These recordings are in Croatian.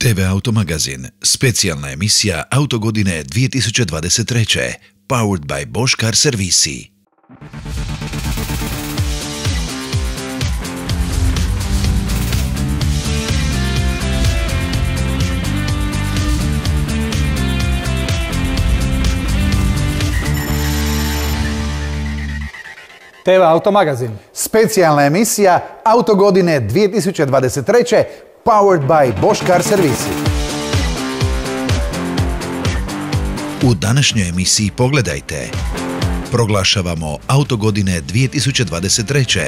TV Automagazin, specijalna emisija Autogodine 2023. Powered by Bosch Car Servisi. TV Automagazin. Specijalna emisija Autogodine 2023. Powered by Bosch Car Servisi. U današnjoj emisiji pogledajte. Proglašavamo Autogodine 2023.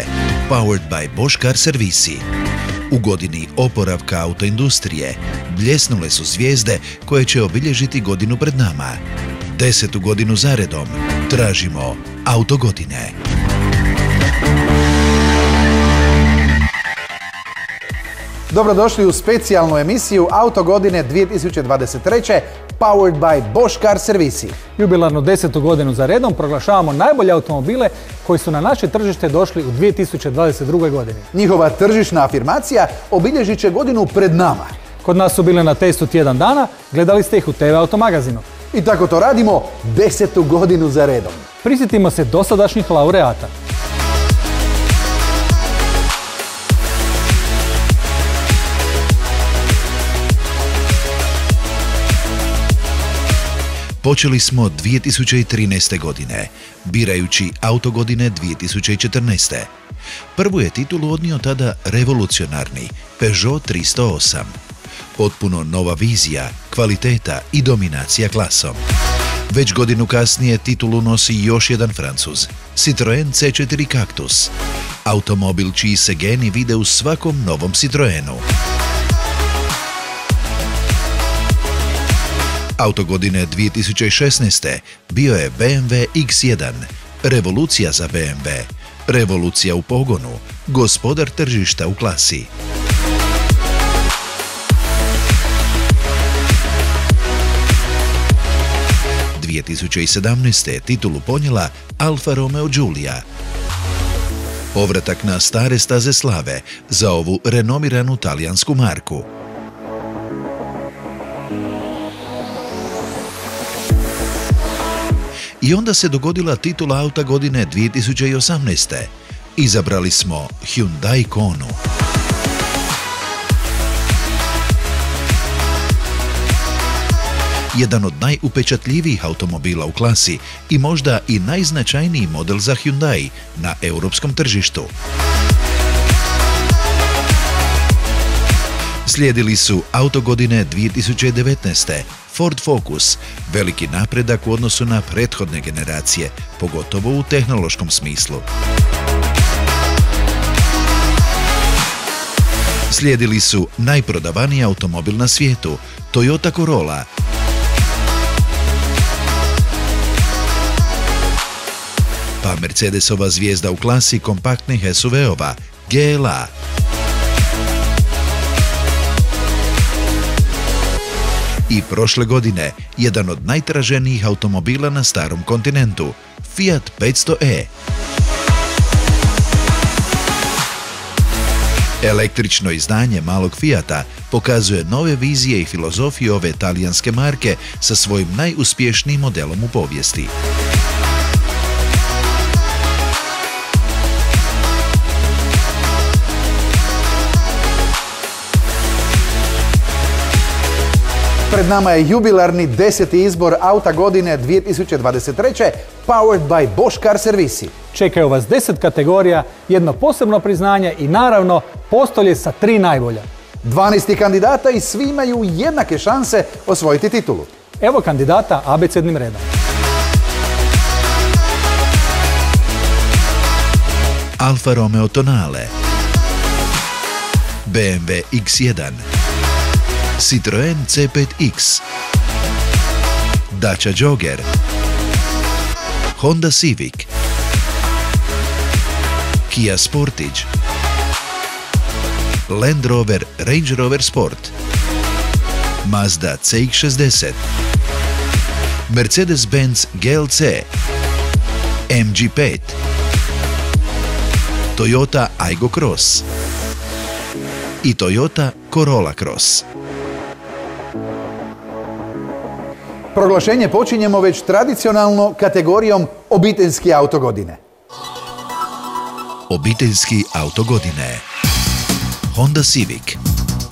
Powered by Bosch Car Servisi. U godini oporavka autoindustrije bljesnule su zvijezde koje će obilježiti godinu pred nama. 10. godinu zaredom tražimo Autogodine. Dobrodošli u specijalnu emisiju Autogodine 2023. Powered by Bosch Car Servisi. Jubilarnu 10. godinu za redom proglašavamo najbolje automobile koji su na naše tržište došli u 2022. godini. Njihova tržišna afirmacija obilježit će godinu pred nama. Kod nas su bile na testu tjedan dana, gledali ste ih u TV Automagazinu. I tako to radimo 10. godinu za redom. Prisjetimo se dosadašnjih laureata. Počeli smo 2013. godine, birajući Autogodine 2014. Prvu je titulu odnio tada revolucionarni Peugeot 308. Potpuno nova vizija, kvaliteta i dominacija klasom. Već godinu kasnije titulu nosi još jedan Francuz, Citroën C4 Cactus. Automobil čiji se geni vide u svakom novom Citroenu. Autogodine 2016. bio je BMW X1, revolucija za BMW, revolucija u pogonu, gospodar tržišta u klasi. – 2017. titulu ponijela Alfa Romeo Giulia. Povratak na stare staze slave za ovu renomiranu talijansku marku. I onda se dogodila titula Auta godine 2018. Izabrali smo Hyundai Konu. Jedan od najupečatljivijih automobila u klasi i možda i najznačajniji model za Hyundai na europskom tržištu. Slijedili su Autogodine 2019. Ford Focus, veliki napredak u odnosu na prethodne generacije, pogotovo u tehnološkom smislu. Slijedili su najprodavaniji automobil na svijetu, Toyota Corolla. Pa Mercedesova zvijezda u klasi kompaktnih SUV-ova, GLA. I prošle godine jedan od najtraženijih automobila na starom kontinentu, Fiat 500e. Električno izdanje malog Fiata pokazuje nove vizije i filozofije ove talijanske marke sa svojim najuspješnijim modelom u povijesti. Pred nama je jubilarni 10. izbor Auta godine 2023. Powered by Bosch Car Servisi. Čekaju vas 10 kategorija, jedno posebno priznanje i naravno postolje sa 3 najbolja. 12 kandidata i svi imaju jednake šanse osvojiti titulu. Evo kandidata abecednim redom. Alfa Romeo Tonale, BMW X1, Citroën C5X, Dacia Jogger, Honda Civic, Kia Sportage, Land Rover Range Rover Sport, Mazda CX-60, Mercedes-Benz GLC, MG5, Toyota Aygo Cross i Toyota Corolla Cross. Proglašenje počinjemo već tradicionalno kategorijom obiteljski auto godine. Obiteljski auto godine. Honda Civic.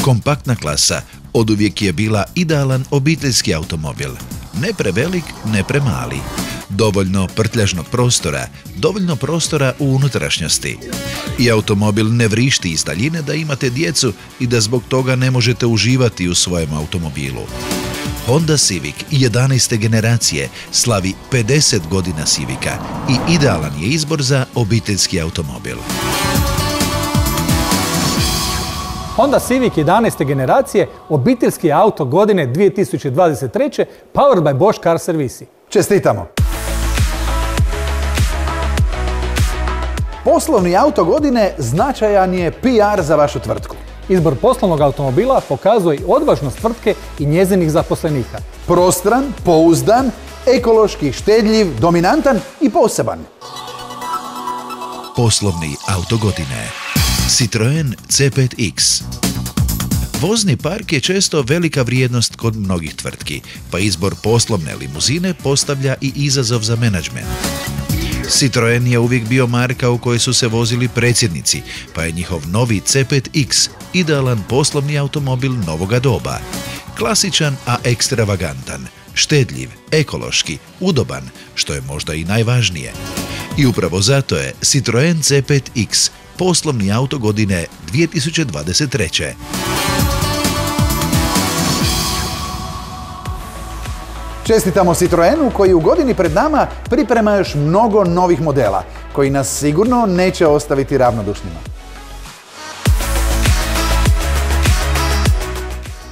Kompaktna klasa oduvijek je bila idealan obiteljski automobil. Ne prevelik, ne premali. Dovoljno prtljažnog prostora, dovoljno prostora u unutrašnjosti. I automobil ne vrišti iz daljine da imate djecu i da zbog toga ne možete uživati u svojem automobilu. Honda Civic 11. generacije slavi 50 godina Civica i idealan je izbor za obiteljski automobil. Honda Civic 11. generacije, obiteljski auto godine 2023. Powered by Bosch Car Servisi. Čestitamo! Poslovni auto godine značajan je PR za vašu tvrtku. Izbor poslovnog automobila pokazuje odvažnost tvrtke i njezinih zaposlenika. Prostran, pouzdan, ekološki, štedljiv, dominantan i poseban. Poslovni auto godine. Citroen C5X. Vozni park je često velika vrijednost kod mnogih tvrtki, pa izbor poslovne limuzine postavlja i izazov za menadžment. Citroen je uvijek bio marka u kojoj su se vozili predsjednici, pa je njihov novi C5X idealan poslovni automobil novoga doba. Klasičan, a ekstravagantan, štedljiv, ekološki, udoban, što je možda i najvažnije. I upravo zato je Citroen C5X poslovni auto godine 2023. Čestitamo Citroenu koji u godini pred nama priprema još mnogo novih modela, koji nas sigurno neće ostaviti ravnodušnima.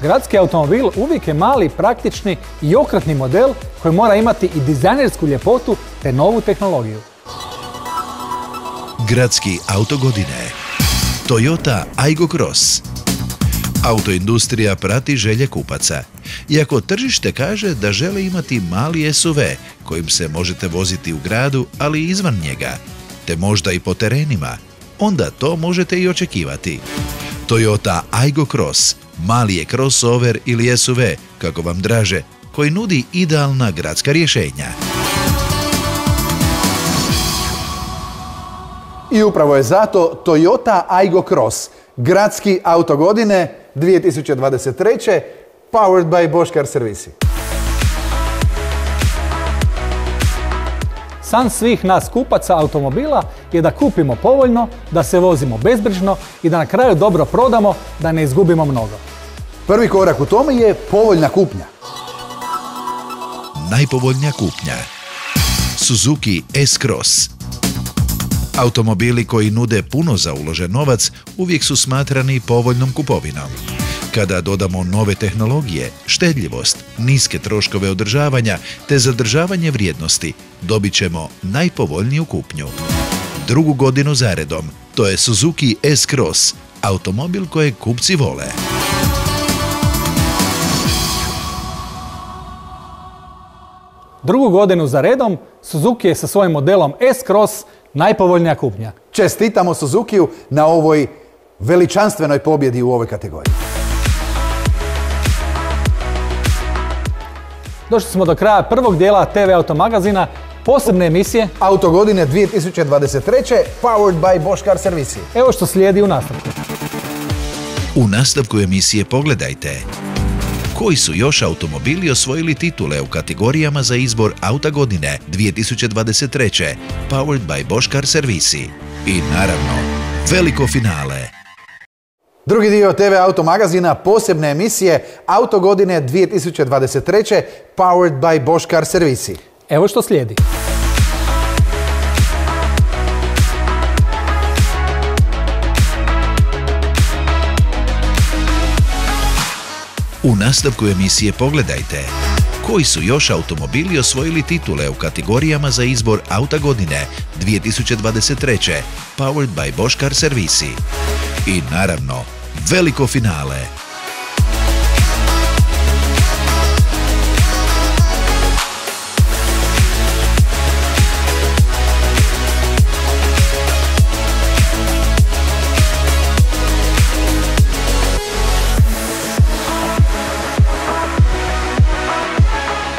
Gradski automobil uvijek je mali, praktični i okretni model koji mora imati i dizajnersku ljepotu te novu tehnologiju. Gradski auto godine. Toyota Aygo Cross. Autoindustrija prati želje kupaca. Iako tržište kaže da žele imati mali SUV kojim se možete voziti u gradu, ali i izvan njega, te možda i po terenima, onda to možete i očekivati. Toyota Aygo Cross mali je crossover ili SUV, kako vam draže, koji nudi idealna gradska rješenja. I upravo je zato Toyota Aygo Cross, gradski auto godine 2023. Powered by Bosch Car Servisi. San svih nas kupaca automobila je da kupimo povoljno, da se vozimo bezbrižno i da na kraju dobro prodamo, da ne izgubimo mnogo. Prvi korak u tome je povoljna kupnja. Najpovoljnija kupnja. Suzuki S-Cross. Automobili koji nude puno za uložen novac uvijek su smatrani povoljnom kupovinom. Kada dodamo nove tehnologije, štedljivost, niske troškove održavanja te zadržavanje vrijednosti, dobit ćemo najpovoljniju kupnju. Drugu godinu zaredom, to je Suzuki S-Cross, automobil kojeg kupci vole. Drugu godinu za redom, Suzuki je sa svojim modelom S-Cross najpovoljnija kupnja. Čestitamo Suzukiju na ovoj veličanstvenoj pobjedi u ovoj kategoriji. Došli smo do kraja prvog dijela TV Automagazina, posebne emisije Auto godine 2023. Powered by Bosch Car Servisi. Evo što slijedi u nastavku. U nastavku emisije pogledajte koji su još automobili osvojili titule u kategorijama za izbor auta godine 2023. Powered by Bosch Car Servisi. I naravno, veliko finale. Drugi dio TV Automagazina, posebne emisije Auto godine 2023. Powered by Bosch Car Servisi. Evo što slijedi. U nastavku emisije pogledajte koji su još automobili osvojili titule u kategorijama za izbor auta godine 2023. Powered by Bosch Car Servisi. I naravno, veliko finale.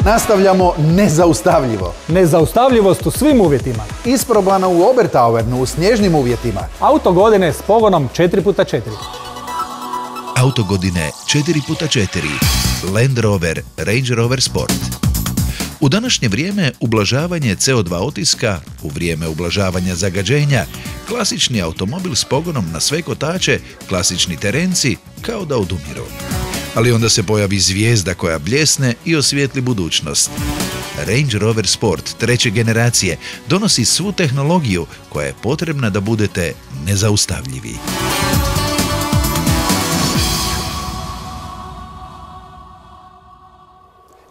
Nastavljamo nezaustavljivo. Nezaustavljivost u svim uvjetima. Isprobano u Obertauernu u snježnim uvjetima. Auto godine s pogonom 4x4. Auto godine 4x4. Land Rover Range Rover Sport. U današnje vrijeme ublažavanje CO2 otiska, u vrijeme ublažavanja zagađenja, klasični automobil s pogonom na sve kotače, klasični terenci, kao da odumiru. Ali onda se pojavi zvijezda koja bljesne i osvijetli budućnost. Range Rover Sport treće generacije donosi svu tehnologiju koja je potrebna da budete nezaustavljivi.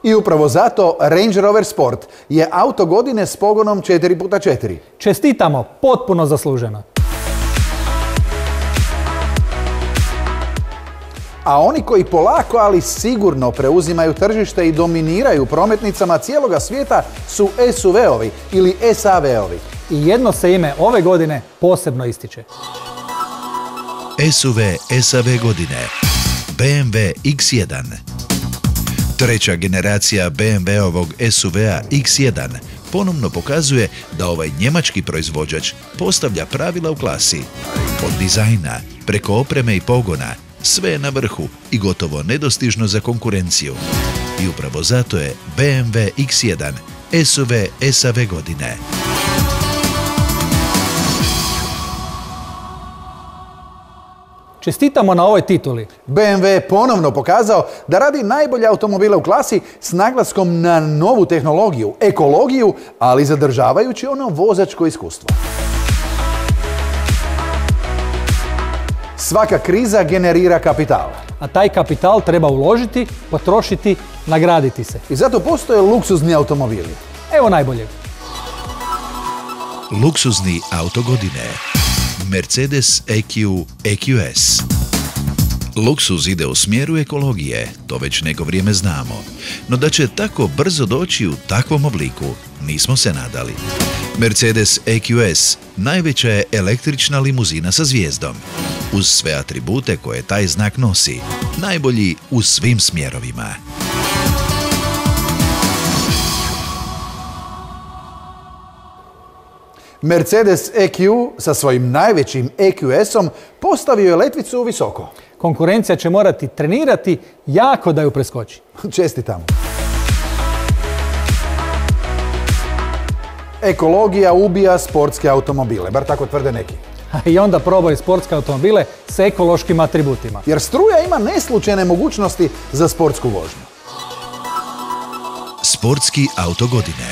I upravo zato Range Rover Sport je auto godine s pogonom 4x4. Čestitamo, potpuno zasluženo. A oni koji polako, ali sigurno preuzimaju tržište i dominiraju prometnicama cijeloga svijeta su SUV-ovi ili SAV-ovi. I jedno se ime ove godine posebno ističe. SUV SAV godine. BMW X1. Treća generacija BMW-ovog SUV-a X1 ponovno pokazuje da ovaj njemački proizvođač postavlja pravila u klasi. Od dizajna, preko opreme i pogona, sve je na vrhu i gotovo nedostižno za konkurenciju. I upravo zato je BMW X1 SUV SAV godine. Čestitamo na ovoj tituli. BMW je ponovno pokazao da radi najbolje automobile u klasi s naglaskom na novu tehnologiju, ekologiju, ali zadržavajući ono vozačko iskustvo. Svaka kriza generira kapital. A taj kapital treba uložiti, potrošiti, nagraditi se. I zato postoje luksuzni automobili. Evo najboljeg. Luksuzni auto godine. Mercedes EQ EQS. Luksuz ide u smjeru ekologije, to već neko vrijeme znamo. No da će tako brzo doći u takvom obliku, nismo se nadali. Mercedes EQS najveća je električna limuzina sa zvijezdom. Uz sve atribute koje taj znak nosi, najbolji u svim smjerovima. Mercedes EQ sa svojim najvećim EQS-om postavio je letvicu visoko. Konkurencija će morati trenirati jako da ju preskoči. Čestitam. Ekologija ubija sportske automobile, bar tako tvrde neki. I onda probaju sportske automobile s ekološkim atributima. Jer struja ima neslučajne mogućnosti za sportsku vožnju. Sportski auto godine.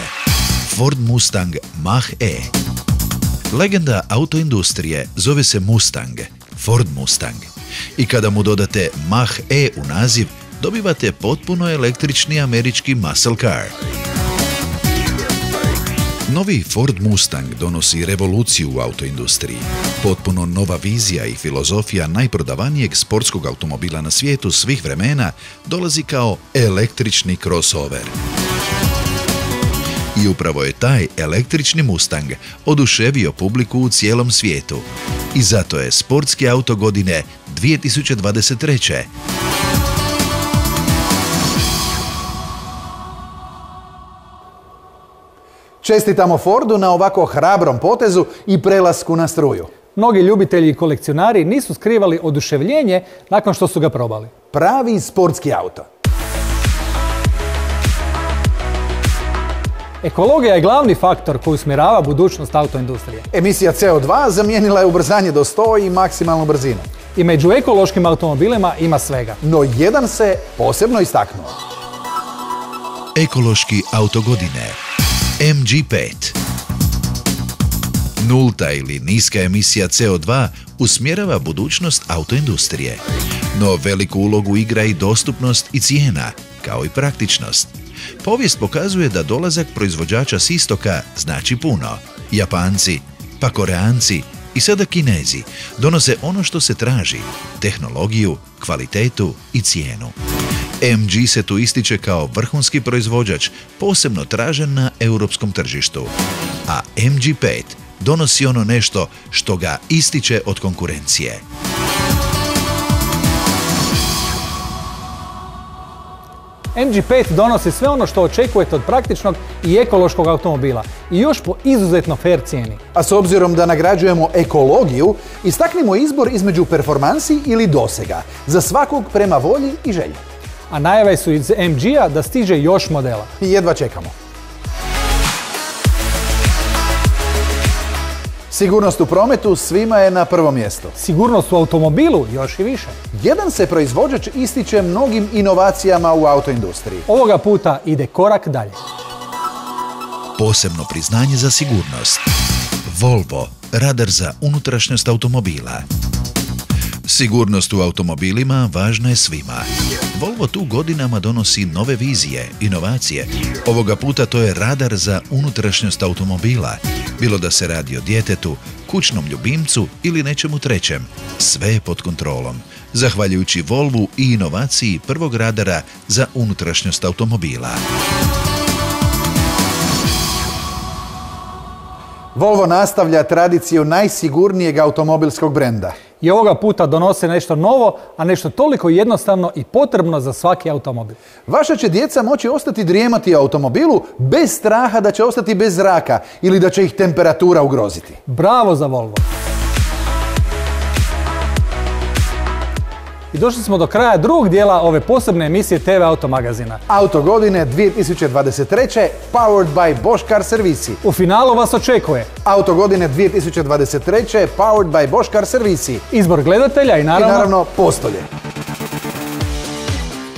Ford Mustang Mach-E. Legenda autoindustrije zove se Mustang, Ford Mustang. I kada mu dodate Mach-E u naziv, dobivate potpuno električni američki muscle car. Novi Ford Mustang donosi revoluciju u autoindustriji. Potpuno nova vizija i filozofija najprodavanijeg sportskog automobila na svijetu svih vremena dolazi kao električni crossover. I upravo je taj električni Mustang oduševio publiku u cijelom svijetu. I zato je sportski auto godine 2023. Čestitamo Fordu na ovako hrabrom potezu i prelasku na struju. Mnogi ljubitelji i kolekcionari nisu skrivali oduševljenje nakon što su ga probali. Pravi sportski auto. Ekologija je glavni faktor koji usmjerava budućnost autoindustrije. Emisija CO2 zamijenila je ubrzanje do 100 i maksimalnu brzinu. I među ekološkim automobilima ima svega. No jedan se posebno istaknuo. Ekološki auto godine. MG5. Nulta ili niska emisija CO2 usmjerava budućnost autoindustrije. No veliku ulogu igra i dostupnost i cijena, kao i praktičnost. Povijest pokazuje da dolazak proizvođača s istoka znači puno. Japanci, pa Koreanci i sada Kinezi donose ono što se traži, tehnologiju, kvalitetu i cijenu. MG se tu ističe kao vrhunski proizvođač, posebno tražen na europskom tržištu. A MG5 donosi ono nešto što ga ističe od konkurencije. MG5 donosi sve ono što očekujete od praktičnog i ekološkog automobila i još po izuzetno fair cijeni. A s obzirom da nagrađujemo ekologiju, istaknimo izbor između performansi ili dosega, za svakog prema volji i želji. A najave su iz MG-a da stiže još modela. I jedva čekamo. Sigurnost u prometu svima je na prvom mjestu. Sigurnost u automobilu još i više. Jedan se proizvođač ističe mnogim inovacijama u autoindustriji. Ovoga puta ide korak dalje. Posebno priznanje za sigurnost. Volvo, radar za unutrašnjost automobila. Sigurnost u automobilima važna je svima. Volvo tu godinama donosi nove vizije, inovacije. Ovoga puta to je radar za unutrašnjost automobila. Bilo da se radi o djetetu, kućnom ljubimcu ili nečemu trećem. Sve je pod kontrolom. Zahvaljujući Volvu i inovaciji prvog radara za unutrašnjost automobila. Volvo nastavlja tradiciju najsigurnijeg automobilskog brenda. I ovoga puta donose nešto novo, a nešto toliko jednostavno i potrebno za svaki automobil. Vaša će djeca moći ostati drijemati u automobilu bez straha da će ostati bez zraka ili da će ih temperatura ugroziti. Bravo za Volvo! I došli smo do kraja drugog dijela ove posebne emisije TV Automagazina. Auto godine 2023. Powered by Bosch Car Servisi. U finalu vas očekuje Auto godine 2023. Powered by Bosch Car Servisi. izbor gledatelja i naravno postolje.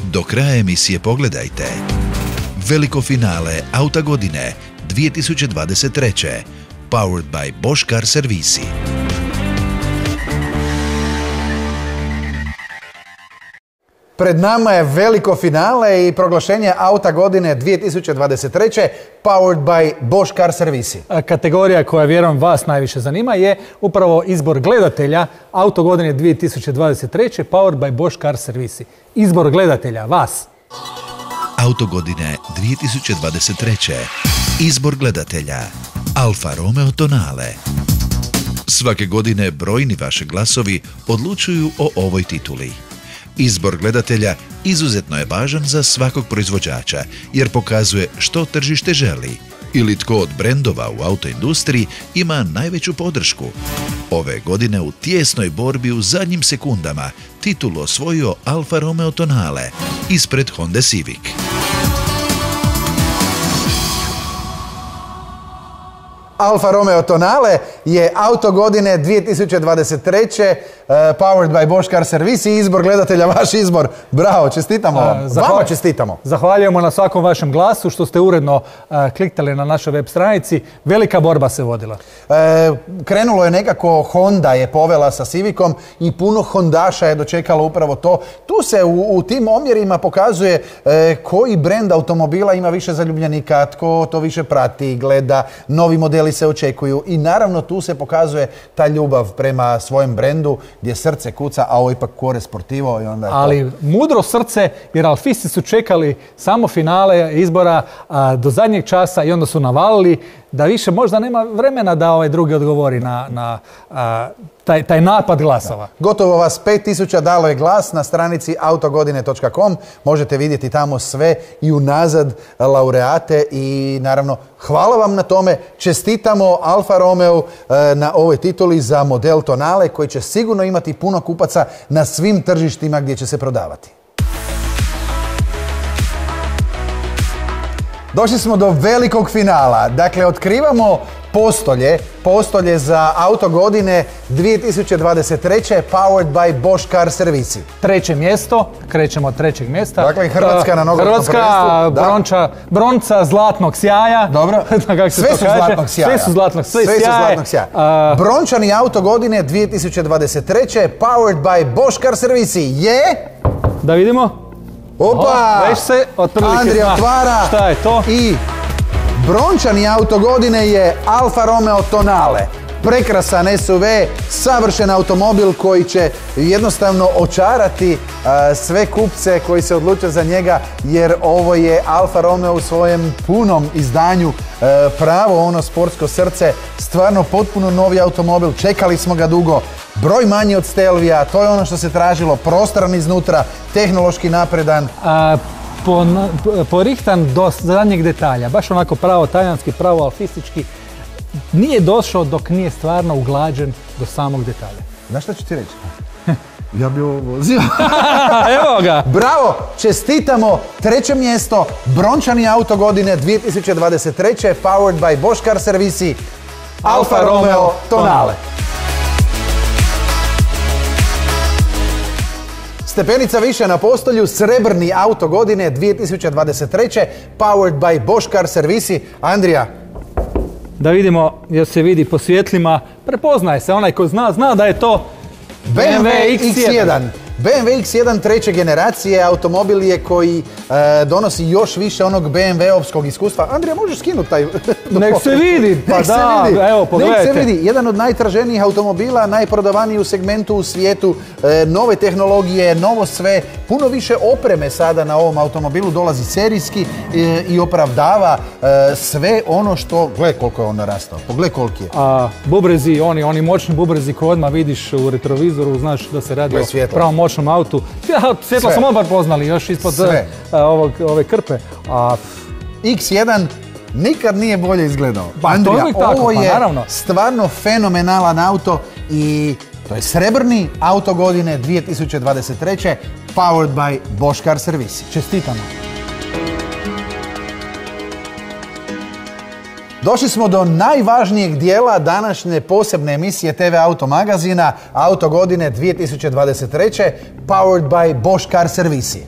Do kraja emisije pogledajte veliko finale Auta godine 2023. Powered by Bosch Car Servisi. Pred nama je veliko finale i proglašenje Auta godine 2023. Powered by Bosch Car Servisi. Kategorija koja vjerujem vas najviše zanima je upravo izbor gledatelja Auto godine 2023. Powered by Bosch Car Servisi. Izbor gledatelja, vas. Auto godine 2023. Izbor gledatelja Alfa Romeo Tonale. Svake godine brojni vaši glasovi odlučuju o ovoj tituli. Izbor gledatelja izuzetno je važan za svakog proizvođača jer pokazuje što tržište želi ili tko od brendova u autoindustriji ima najveću podršku. Ove godine u tijesnoj borbi u zadnjim sekundama titulu osvojio Alfa Romeo Tonale ispred Honda Civic. Alfa Romeo Tonale je auto godine 2023. Powered by Bosch Car Servisi. Izbor gledatelja, vaš izbor. Bravo, čestitamo vam. Vama čestitamo. Zahvaljujemo na svakom vašem glasu što ste uredno kliktali na našoj web stranici. Velika borba se vodila. Krenulo je nekako, Honda je povela sa Civicom i puno Hondaša je dočekalo upravo to. Tu se u tim omjerima pokazuje koji brend automobila ima više zaljubljenika, tko to više prati, gleda, novi modeli se očekuju i naravno tu se pokazuje ta ljubav prema svojem brendu gdje srce kuca, a ovo ipak cuore sportivo i onda je to. Ali mudro srce, jer alfisti su čekali samo finale izbora do zadnjeg časa i onda su navalili da više možda nema vremena da ovaj drugi odgovori na taj napad glasova. Gotovo vas 5000 dalo je glas na stranici autogodine.com. Možete vidjeti tamo sve i unazad laureate i naravno hvala vam na tome. Čestitamo Alfa Romeo na ovoj tituli za model Tonale koji će sigurno imati puno kupaca na svim tržištima gdje će se prodavati. Došli smo do velikog finala. Dakle, otkrivamo postolje za auto godine 2023. Powered by Bosch Car Servisi. Treće mjesto, krećemo od trećeg mjesta. Dakle, Hrvatska na nogometnom prvenstvu. Hrvatska, bronca zlatnog sjaja. Dobro. Sve su zlatnog sjaja. Sve su zlatnog sjaja. Brončani auto godine 2023. Powered by Bosch Car Servisi je... Da vidimo. Opa! Već se otprilike Andrija otvara. Šta je to? I brončani auto godine je Alfa Romeo Tonale. Prekrasan SUV, savršen automobil koji će jednostavno očarati sve kupce koji se odluče za njega, jer ovo je Alfa Romeo u svojem punom izdanju, pravo ono sportsko srce, stvarno potpuno novi automobil, čekali smo ga dugo, broj manji od Stelvija, to je ono što se tražilo, prostoran iznutra, tehnološki napredan. porihtan do zadnjeg detalja. Baš onako pravo talijanski, pravo alfistički. Nije došao dok nije stvarno uglađen do samog detalja. Znaš šta ću ti reći? Ja bi ovo vozio. Evo ga! Bravo! Čestitamo! Treće mjesto, brončani auto godine 2023. Powered by Bosch Car Servisi, Alfa Romeo Tonale. Stepenica više na postolju, srebrni auto godine 2023. Powered by Bosch Car Servisi. Andrija. Da vidimo, jer se vidi po svjetlima, prepoznaje se, onaj ko zna da je to BMW X1. BMW X1 treće generacije automobil je koji donosi još više onog BMW-ovskog iskustva. Andrija, možeš skinuti taj... Nek se vidi, pa da, evo pogledajte. Nek se vidi, jedan od najtraženijih automobila, najprodavaniji u segmentu u svijetu, nove tehnologije, novo sve, puno više opreme sada na ovom automobilu dolazi serijski i opravdava sve ono što... Gledaj koliko je on narastao, pogledaj koliki je. Bubrezi, oni moćni bubrezi koje odmah vidiš u retrovizoru, znaš da se radi o pravom moćnom autu. Svjetlo smo odmah poznali još ispod ove krpe. X1 nikad nije bolje izgledao. Andrija, ovo je stvarno fenomenalan auto i to je srebrni auto godine 2023. Powered by Bosch Car Servisi. Čestitamo. Došli smo do najvažnijeg dijela današnje posebne emisije TV Auto magazina, auto godine 2023. Powered by Bosch Car Servisi.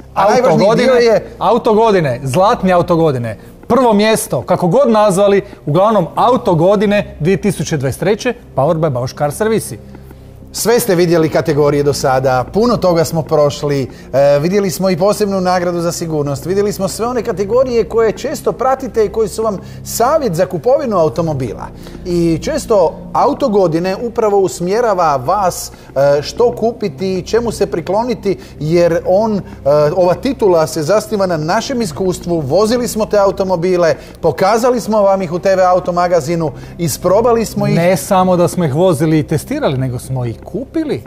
Auto godine, zlatni auto godine. Prvo mjesto, kako god nazvali, uglavnom auto godine 2023. Powered by Bosch Car Servisi. Sve ste vidjeli kategorije do sada, puno toga smo prošli, vidjeli smo i posebnu nagradu za sigurnost, vidjeli smo sve one kategorije koje često pratite i koji su vam savjet za kupovinu automobila. I često auto godine upravo usmjerava vas što kupiti, čemu se prikloniti, jer ova titula se zasniva na našem iskustvu, vozili smo te automobile, pokazali smo vam ih u TV Auto magazinu, isprobali smo ih. Ne samo da smo ih vozili i testirali, nego smo ih kupili.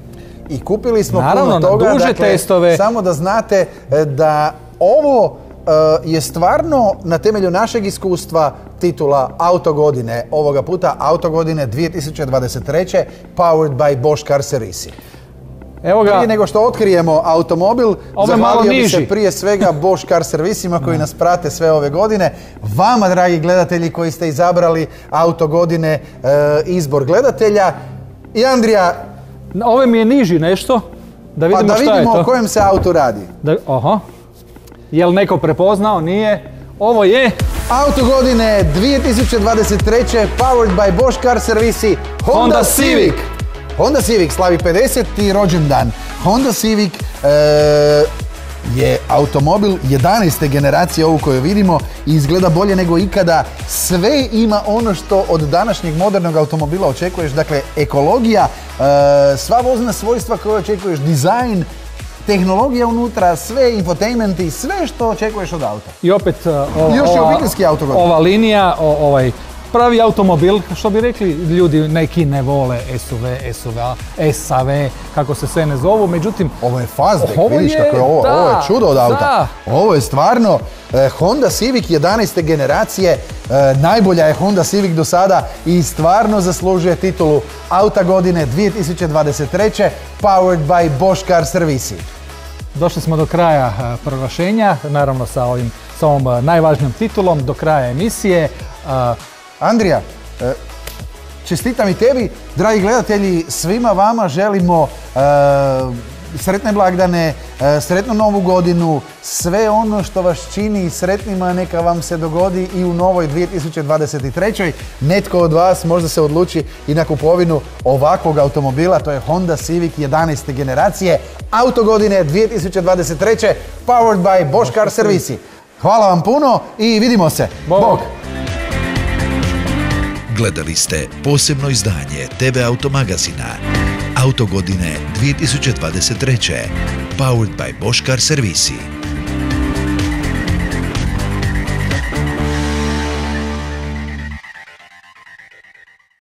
I kupili smo puno toga. Na duže testove. Samo da znate da ovo je stvarno na temelju našeg iskustva titula auto godine. Ovoga puta auto godine 2023. Powered by Bosch Car Servisi. Evo ga. Prije nego što otkrijemo automobil, zahvalio bi se prije svega Bosch Car Servisima koji nas prate sve ove godine. Vama, dragi gledatelji, koji ste izabrali auto godine, izbor gledatelja. I Andrija, ove mi je niži nešto, da vidimo šta je to. Pa da vidimo o kojem se autu radi. Je li neko prepoznao? Nije. Ovo je... Auto godine 2023. Powered by Bosch Car Servisi, Honda Civic. Honda Civic slavi 50. rođendan. Honda Civic je automobil 11. generacije, ovu koju vidimo, i izgleda bolje nego ikada. Sve ima ono što od današnjeg modernog automobila očekuješ, dakle ekologija, sva vozna svojstva koje očekuješ, dizajn, tehnologija unutra, sve infotainmenti, sve što očekuješ od auta. I opet još je obiteljski auto godina. Ova linija, pravi automobil, što bi rekli, ljudi neki ne vole SUV, kako se sve ne zovu, međutim... Ovo je fazbek, vidiš kako je ovo, ovo je čudo od auta. Ovo je stvarno Honda Civic 11. generacije, najbolja je Honda Civic do sada i stvarno zaslužuje titulu auta godine 2023. Powered by Bosch Car Servisi. Došli smo do kraja proglašenja, naravno sa ovom najvažnijom titulom, do kraja emisije. Andrija, čestitam i tebi, dragi gledatelji, svima vama želimo sretne blagdane, sretnu novu godinu, sve ono što vas čini sretnima neka vam se dogodi i u novoj 2023. Netko od vas možda se odluči i na kupovinu ovakvog automobila, to je Honda Civic 11. generacije, auto godine 2023. Powered by Bosch Car Servisi. Hvala vam puno i vidimo se. Bog! Gledali ste posebno izdanje TV Auto magazina Auto godine 2023. Powered by Bosch Car Servisi.